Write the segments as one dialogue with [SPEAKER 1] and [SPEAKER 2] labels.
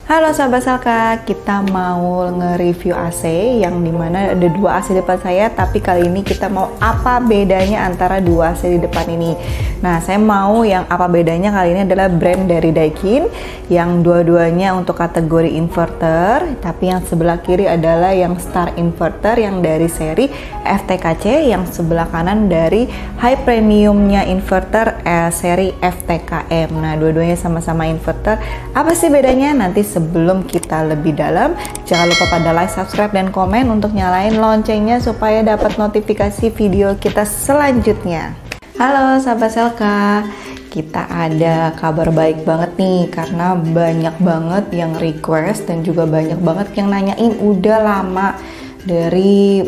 [SPEAKER 1] Halo sahabat Salka, kita mau nge-review AC yang dimana ada dua AC di depan saya, tapi kali ini kita mau apa bedanya antara dua AC di depan ini. Nah, saya mau yang apa bedanya kali ini adalah brand dari Daikin, yang dua-duanya untuk kategori inverter, tapi yang sebelah kiri adalah yang Star Inverter yang dari seri FTKC, yang sebelah kanan dari high premiumnya inverter seri FTKM. Nah, dua-duanya sama-sama inverter. Apa sih bedanya? Nanti sebelum kita lebih dalam, jangan lupa pada like, subscribe, dan komen untuk nyalain loncengnya supaya dapat notifikasi video kita selanjutnya. Halo sahabat Selka, kita ada kabar baik banget nih karena banyak banget yang request dan juga banyak banget yang nanyain udah lama dari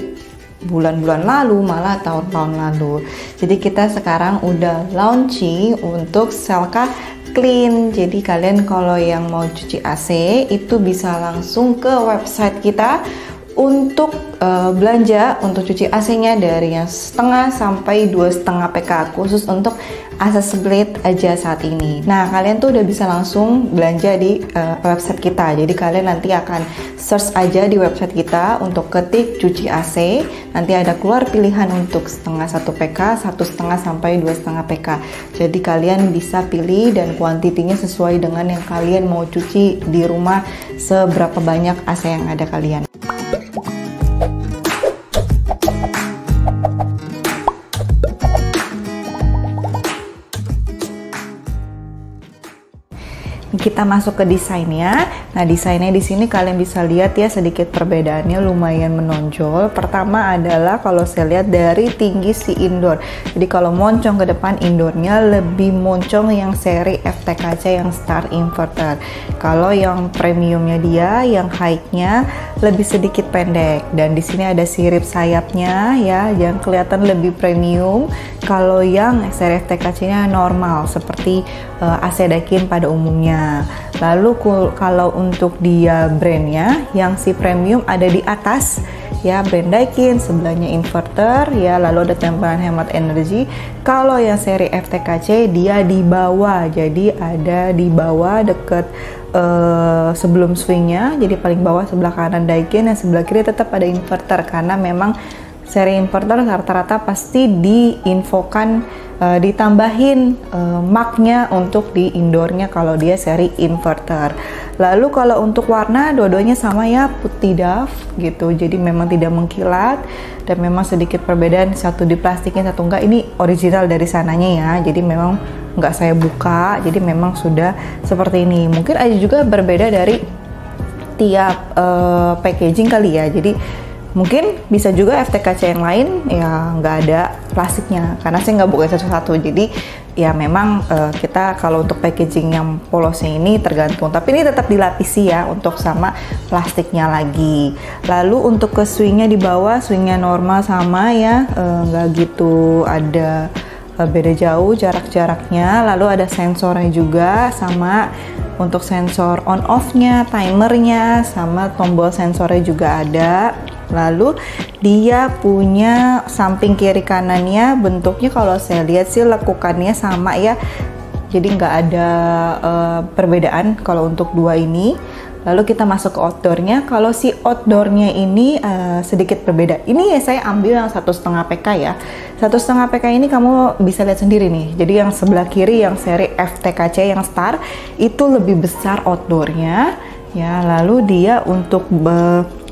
[SPEAKER 1] bulan-bulan lalu, malah tahun-tahun lalu. Jadi kita sekarang udah launching untuk Selka Clean. Jadi kalian kalau yang mau cuci AC itu bisa langsung ke website kita untuk belanja untuk cuci AC-nya dari yang setengah sampai 2,5 PK khusus untuk AC split aja saat ini. Nah, kalian tuh udah bisa langsung belanja di website kita. Jadi kalian nanti akan search aja di website kita untuk ketik cuci AC. Nanti ada keluar pilihan untuk setengah 1 PK, 1,5 sampai 2,5 PK. Jadi kalian bisa pilih dan kuantitinya sesuai dengan yang kalian mau cuci di rumah, seberapa banyak AC yang ada kalian. Kita masuk ke desainnya. Nah, desainnya di sini kalian bisa lihat ya, sedikit perbedaannya lumayan menonjol. Pertama adalah kalau saya lihat dari tinggi si indoor. Jadi kalau moncong ke depan, indoornya lebih moncong yang seri FTKC yang Star Inverter. Kalau yang premiumnya dia, yang high-nya lebih sedikit pendek. Dan di sini ada sirip sayapnya ya, yang kelihatan lebih premium. Kalau yang seri FTKC-nya normal seperti AC Daikin pada umumnya. Lalu kalau untuk dia brandnya yang si premium ada di atas ya, brand Daikin, sebelahnya inverter ya, lalu ada tempelan hemat energi. Kalau yang seri FTKC dia di bawah, jadi ada di bawah deket sebelum swingnya, jadi paling bawah sebelah kanan Daikin, yang sebelah kiri tetap ada inverter karena memang seri inverter rata-rata pasti diinfokan ditambahin marknya untuk di indoornya kalau dia seri inverter. Lalu kalau untuk warna dua-duanya sama ya, putih doff gitu, jadi memang tidak mengkilat dan memang sedikit perbedaan, satu di plastiknya satu enggak. Ini original dari sananya ya, jadi memang nggak saya buka, jadi memang sudah seperti ini. Mungkin aja juga berbeda dari tiap packaging kali ya, jadi mungkin bisa juga FTKC yang lain ya nggak ada plastiknya, karena saya nggak buka satu-satu. Jadi ya memang kita kalau untuk packaging yang polosnya ini tergantung, tapi ini tetap dilapisi ya untuk sama plastiknya lagi. Lalu untuk ke swingnya di bawah, swingnya normal sama ya, nggak gitu ada beda jauh jarak-jaraknya. Lalu ada sensornya juga sama, untuk sensor on off-nya, timernya, sama tombol sensornya juga ada. Lalu dia punya samping kiri kanannya bentuknya kalau saya lihat sih lekukannya sama ya, jadi nggak ada perbedaan kalau untuk dua ini. Lalu kita masuk ke outdoornya. Kalau si outdoornya ini sedikit berbeda. Ini ya saya ambil yang 1,5 PK ya. 1,5 PK ini kamu bisa lihat sendiri nih. Jadi yang sebelah kiri yang seri FTKC yang Star itu lebih besar outdoornya ya. Lalu dia untuk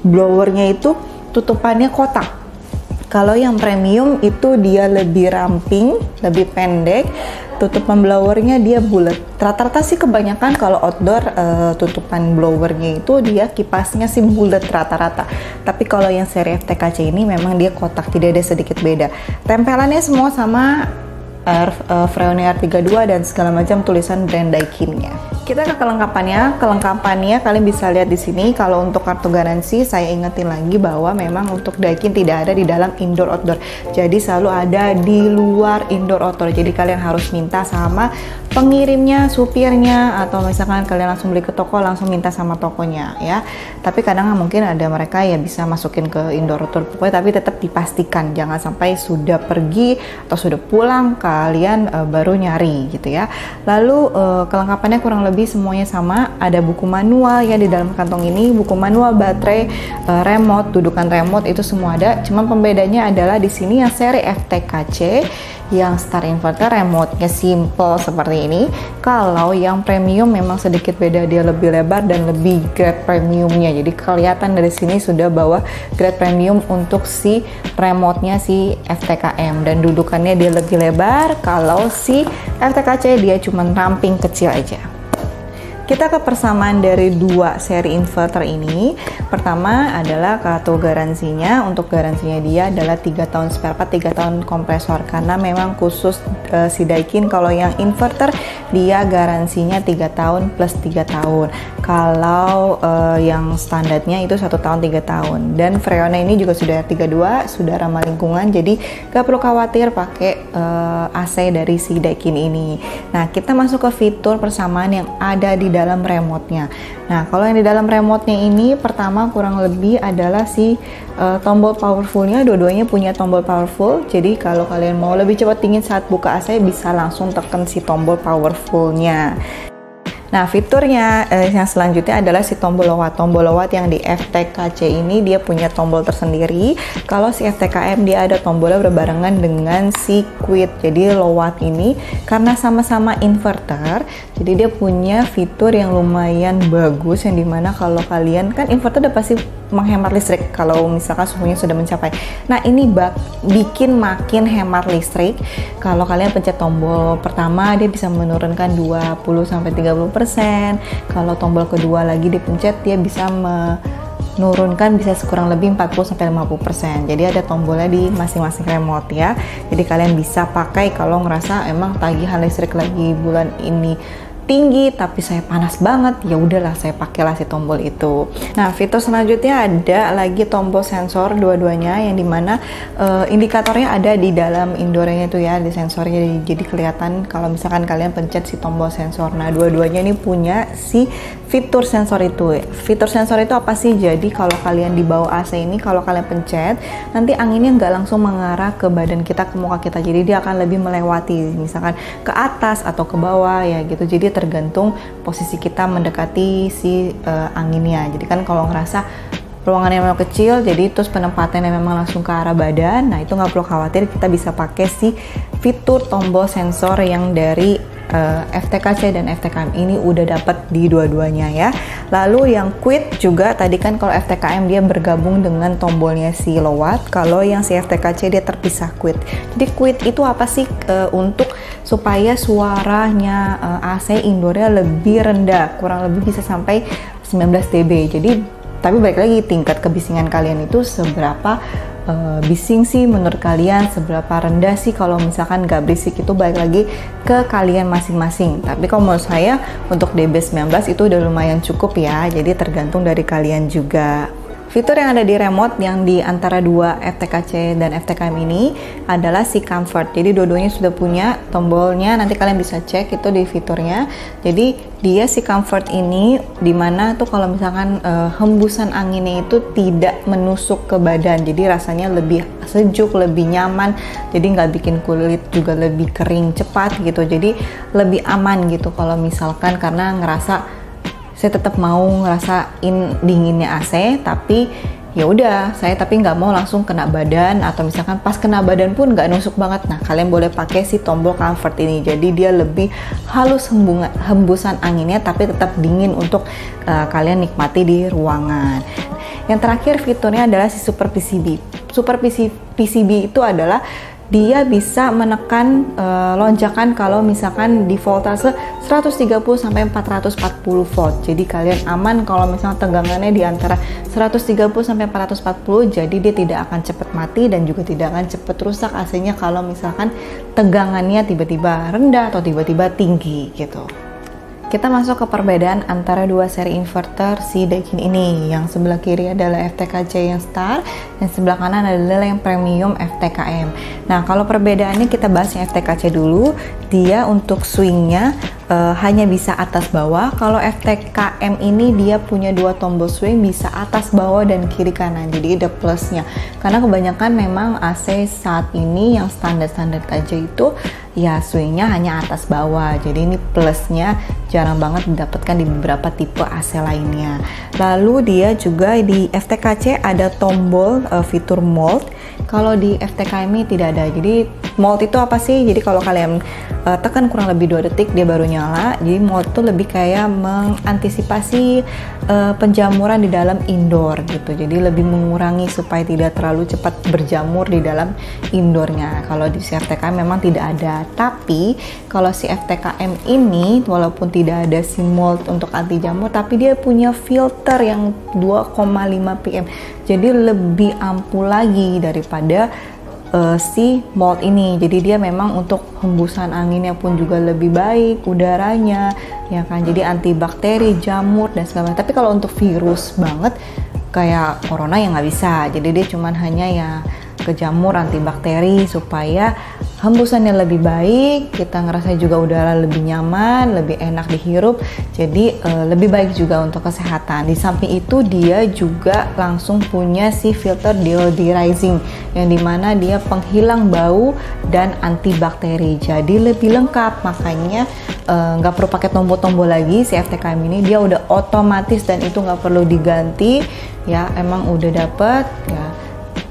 [SPEAKER 1] blowernya itu tutupannya kotak. Kalau yang premium itu dia lebih ramping, lebih pendek. Tutupan blowernya dia bulat. Rata-rata sih kebanyakan kalau outdoor tutupan blowernya itu dia kipasnya sih bulat rata-rata. Tapi kalau yang seri FTKC ini memang dia kotak, tidak ada sedikit beda. Tempelannya semua sama, Freon R32 dan segala macam tulisan brand Daikinnya. Kita ke kelengkapannya. Kelengkapannya kalian bisa lihat di sini. Kalau untuk kartu garansi, saya ingetin lagi bahwa memang untuk Daikin tidak ada di dalam indoor outdoor. Jadi selalu ada di luar indoor outdoor. Jadi kalian harus minta sama pengirimnya, supirnya, atau misalkan kalian langsung beli ke toko, langsung minta sama tokonya ya. Tapi kadang mungkin ada mereka ya bisa masukin ke indoor outdoor pokoknya, tapi tetap dipastikan jangan sampai sudah pergi atau sudah pulang kalian baru nyari gitu ya. Lalu kelengkapannya kurang lebih lebih semuanya sama. Ada buku manual ya di dalam kantong ini, buku manual, baterai, remote, dudukan remote itu semua ada. Cuman pembedanya adalah di sini yang seri FTKC yang star inverter remote-nya simple seperti ini. Kalau yang premium memang sedikit beda, dia lebih lebar dan lebih grade premiumnya. Jadi kelihatan dari sini sudah bahwa grade premium untuk si remote-nya si FTKM, dan dudukannya dia lebih lebar. Kalau si FTKC dia cuma ramping kecil aja. Kita ke persamaan dari dua seri inverter ini. Pertama adalah kartu garansinya. Untuk garansinya dia adalah 3 tahun spare part, 3 tahun kompresor. Karena memang khusus si Daikin kalau yang inverter dia garansinya 3 tahun plus 3 tahun. Kalau yang standarnya itu 1 tahun 3 tahun. Dan freonnya ini juga sudah 32, sudah ramah lingkungan. Jadi gak perlu khawatir pakai AC dari si Daikin ini. Nah, kita masuk ke fitur persamaan yang ada di dalam remote-nya. Nah, kalau yang di dalam remote-nya ini pertama kurang lebih adalah si tombol powerful-nya. Dua-duanya punya tombol powerful. Jadi kalau kalian mau lebih cepat dingin saat buka AC bisa langsung tekan si tombol powerful-nya. Nah, fiturnya yang selanjutnya adalah si tombol low watt. Tombol low watt yang di FTKC ini dia punya tombol tersendiri. Kalau si FTKM dia ada tombolnya berbarengan dengan si quit. Jadi low watt ini karena sama-sama inverter, jadi dia punya fitur yang lumayan bagus, yang dimana kalau kalian kan inverter udah pasti menghemat listrik kalau misalkan suhunya sudah mencapai. Nah, ini bikin makin hemat listrik. Kalau kalian pencet tombol pertama dia bisa menurunkan 20-30%. Kalau tombol kedua lagi dipencet dia bisa menurunkan bisa kurang lebih 40-50%. Jadi ada tombolnya di masing-masing remote ya. Jadi kalian bisa pakai kalau ngerasa emang tagihan listrik lagi bulan ini tinggi tapi saya panas banget, ya udahlah saya pakailah si tombol itu. Nah, fitur selanjutnya ada lagi tombol sensor dua-duanya, yang dimana indikatornya ada di dalam indoornya itu ya, di sensornya. Jadi kelihatan kalau misalkan kalian pencet si tombol sensor. Nah, dua-duanya ini punya si fitur sensor itu. Fitur sensor itu apa sih? Jadi kalau kalian di bawah AC ini, kalau kalian pencet nanti anginnya nggak langsung mengarah ke badan kita, ke muka kita. Jadi dia akan lebih melewati misalkan ke atas atau ke bawah ya gitu. Jadi tergantung posisi kita mendekati si anginnya. Jadi kan kalau ngerasa ruangannya memang kecil, jadi terus penempatannya memang langsung ke arah badan, nah itu nggak perlu khawatir, kita bisa pakai si fitur tombol sensor yang dari FTKC dan FTKM ini udah dapat di dua-duanya ya. Lalu yang quit juga tadi kan kalau FTKM dia bergabung dengan tombolnya si low watt, kalau yang si FTKC dia terpisah quit. Jadi quit itu apa sih? Untuk supaya suaranya AC indoornya lebih rendah, kurang lebih bisa sampai 19 dB. Jadi tapi balik lagi tingkat kebisingan kalian itu seberapa bising sih menurut kalian, seberapa rendah sih kalau misalkan gak berisik, itu balik lagi ke kalian masing-masing. Tapi kalau menurut saya untuk dB 19 itu udah lumayan cukup ya, jadi tergantung dari kalian juga. Fitur yang ada di remote yang di antara dua FTKC dan FTKM ini adalah si comfort. Jadi dua-duanya sudah punya tombolnya, nanti kalian bisa cek itu di fiturnya. Jadi dia si comfort ini dimana tuh kalau misalkan hembusan anginnya itu tidak menusuk ke badan, jadi rasanya lebih sejuk, lebih nyaman, jadi nggak bikin kulit juga lebih kering cepat gitu. Jadi lebih aman gitu kalau misalkan, karena ngerasa saya tetap mau ngerasain dinginnya AC, tapi ya udah saya tapi nggak mau langsung kena badan, atau misalkan pas kena badan pun nggak nusuk banget. Nah, kalian boleh pakai si tombol comfort ini, jadi dia lebih halus hembusan anginnya tapi tetap dingin untuk kalian nikmati di ruangan. Yang terakhir fiturnya adalah si Super PCB. Super PCB itu adalah dia bisa menekan lonjakan kalau misalkan di voltase 130 sampai 440 volt. Jadi kalian aman kalau misalnya tegangannya di antara 130 sampai 440, jadi dia tidak akan cepat mati dan juga tidak akan cepat rusak AC-nya kalau misalkan tegangannya tiba-tiba rendah atau tiba-tiba tinggi gitu. Kita masuk ke perbedaan antara dua seri inverter si Daikin ini. Yang sebelah kiri adalah FTKC yang Star, dan sebelah kanan adalah yang Premium FTKM. Nah, kalau perbedaannya kita bahas yang FTKC dulu. dia untuk swingnya hanya bisa atas bawah. Kalau FTKM ini dia punya 2 tombol swing, bisa atas bawah dan kiri kanan, jadi ada plusnya. Karena kebanyakan memang AC saat ini yang standar-standar aja itu ya swingnya hanya atas bawah, jadi ini plusnya jarang banget didapatkan di beberapa tipe AC lainnya. Lalu dia juga di FTKC ada tombol fitur mold. Kalau di FTKM ini tidak ada. Jadi mold itu apa sih? Jadi kalau kalian tekan kurang lebih 2 detik dia baru nyala. Jadi mold itu lebih kayak mengantisipasi penjamuran di dalam indoor gitu. Jadi lebih mengurangi supaya tidak terlalu cepat berjamur di dalam indoornya. Kalau di FTKM memang tidak ada. Tapi kalau si FTKM ini walaupun tidak ada si mold untuk anti jamur, tapi dia punya filter yang 2,5 pm. Jadi lebih ampuh lagi daripada si mold ini. Jadi dia memang untuk hembusan anginnya pun juga lebih baik, udaranya ya kan, jadi antibakteri, jamur dan segala macam. Tapi kalau untuk virus banget kayak corona ya nggak bisa. Jadi dia cuman hanya ya ke jamur, antibakteri supaya hembusannya lebih baik, kita ngerasa juga udara lebih nyaman, lebih enak dihirup, jadi lebih baik juga untuk kesehatan. Di samping itu dia juga langsung punya si filter deodorizing yang dimana dia penghilang bau dan antibakteri, jadi lebih lengkap. Makanya nggak perlu pakai tombol-tombol lagi si FTKM ini, dia udah otomatis dan itu nggak perlu diganti ya, emang udah dapet ya.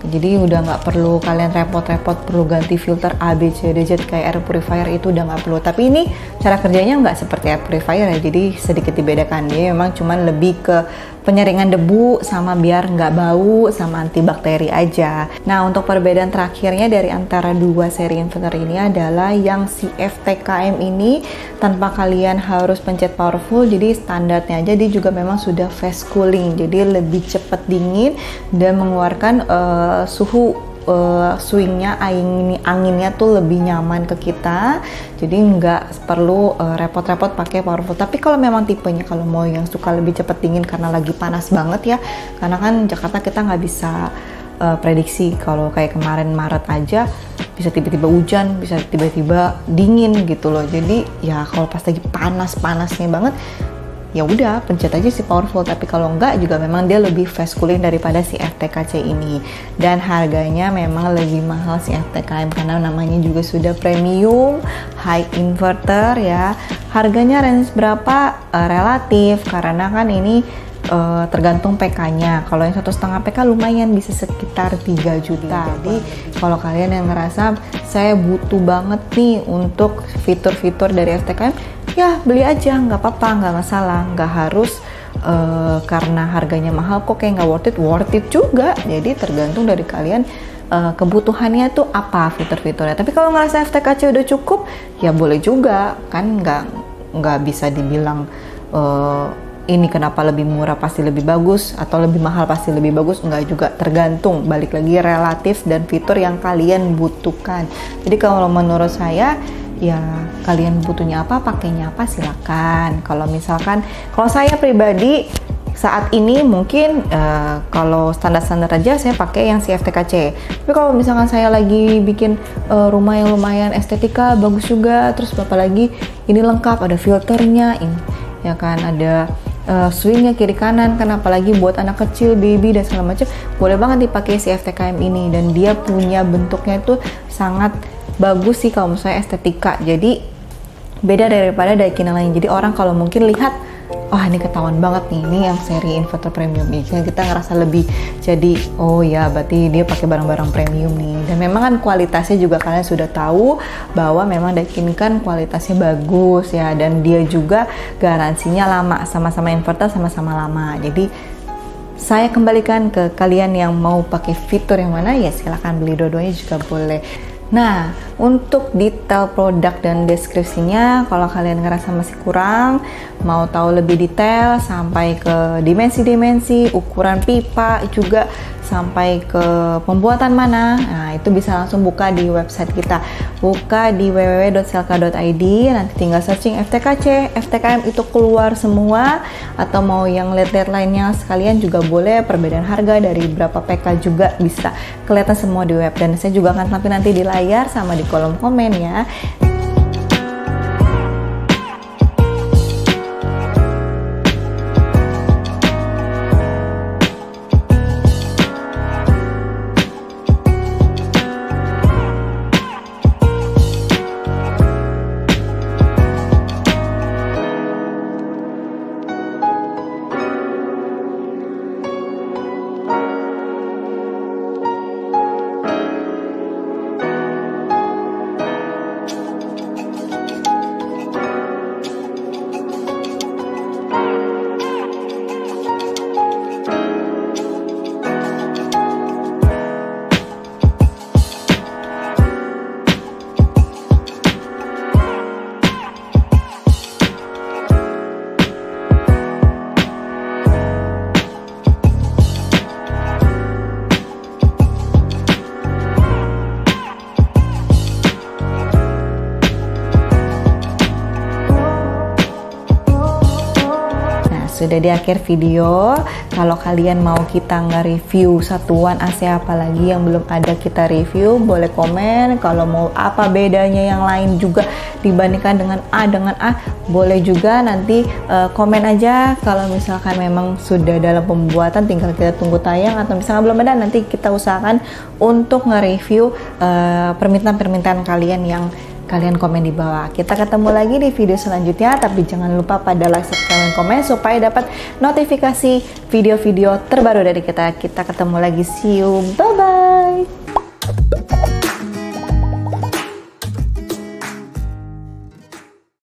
[SPEAKER 1] Jadi udah nggak perlu kalian repot-repot perlu ganti filter A, B, C, D, Z kayak air purifier, itu udah nggak perlu. Tapi ini cara kerjanya nggak seperti air purifier ya, jadi sedikit dibedakan. Dia memang cuman lebih ke penyaringan debu sama biar nggak bau sama antibakteri aja. Nah untuk perbedaan terakhirnya dari antara 2 seri inverter ini adalah yang si FTKM ini tanpa kalian harus pencet powerful, jadi standarnya aja dia juga memang sudah fast cooling, jadi lebih cepat dingin dan mengeluarkan suhu swingnya, anginnya tuh lebih nyaman ke kita, jadi nggak perlu repot-repot pakai powerful. Tapi kalau memang tipenya kalau mau yang suka lebih cepat dingin karena lagi panas banget ya, karena kan Jakarta kita nggak bisa prediksi, kalau kayak kemarin Maret aja bisa tiba-tiba hujan, bisa tiba-tiba dingin gitu loh. Jadi ya kalau pas lagi panas-panasnya banget ya udah pencet aja si powerful. Tapi kalau enggak juga memang dia lebih fast cooling daripada si FTKC ini, dan harganya memang lebih mahal si FTKM karena namanya juga sudah premium high inverter ya. Harganya range berapa relatif karena kan ini tergantung PK-nya. Kalau yang 1,5 PK lumayan bisa sekitar 3 juta. Jadi kalau kalian yang ngerasa saya butuh banget nih untuk fitur-fitur dari FTKM, ya beli aja, nggak apa-apa, nggak masalah, nggak harus karena harganya mahal kok kayak nggak worth it juga. Jadi tergantung dari kalian kebutuhannya tuh apa fitur-fiturnya. Tapi kalau ngerasa FTKC udah cukup ya boleh juga kan, nggak bisa dibilang ini kenapa lebih murah pasti lebih bagus atau lebih mahal pasti lebih bagus, enggak juga, tergantung, balik lagi relatif dan fitur yang kalian butuhkan. Jadi kalau menurut saya ya kalian butuhnya apa, pakainya apa, silakan. Kalau misalkan kalau saya pribadi saat ini mungkin kalau standar-standar aja saya pakai yang si FTKC. Tapi kalau misalkan saya lagi bikin rumah yang lumayan estetika bagus juga, terus apalagi ini lengkap, ada filternya ini ya kan, ada swingnya kiri kanan kan, apalagi buat anak kecil, baby dan segala macam, boleh banget dipakai si FTKM ini. Dan dia punya bentuknya itu sangat bagus sih kalau misalnya estetika, jadi beda daripada Daikin yang lain. Jadi orang kalau mungkin lihat, oh ini ketahuan banget nih, ini yang seri inverter premium nih, kita ngerasa lebih jadi oh ya berarti dia pakai barang-barang premium nih. Dan memang kan kualitasnya juga kalian sudah tahu bahwa memang Daikin kan kualitasnya bagus ya, dan dia juga garansinya lama, sama-sama inverter sama-sama lama. Jadi saya kembalikan ke kalian yang mau pakai fitur yang mana ya silahkan beli dua-duanya juga boleh. Nah, untuk detail produk dan deskripsinya, kalau kalian ngerasa masih kurang, mau tahu lebih detail sampai ke dimensi-dimensi, ukuran pipa juga, sampai ke pembuatan mana, nah itu bisa langsung buka di website kita. Buka di www.selka.id, nanti tinggal searching FTKC, FTKM itu keluar semua, atau mau yang lihat-lihat lainnya sekalian juga boleh, perbedaan harga dari berapa PK juga bisa kelihatan semua di web. Dan saya juga akan tampil nanti di layar sama di kolom komen ya. sudah di akhir video. Kalau kalian mau kita nge-review satuan AC apalagi yang belum ada kita review, boleh komen. Kalau mau apa bedanya yang lain juga dibandingkan dengan A dengan A, boleh juga nanti komen aja. Kalau misalkan memang sudah dalam pembuatan, tinggal kita tunggu tayang, atau misalnya belum ada, nanti kita usahakan untuk nge-review permintaan-permintaan kalian yang kalian komen di bawah. Kita ketemu lagi di video selanjutnya, tapi jangan lupa pada like, subscribe, dan komen supaya dapat notifikasi video-video terbaru dari kita. Kita ketemu lagi, see you, bye-bye.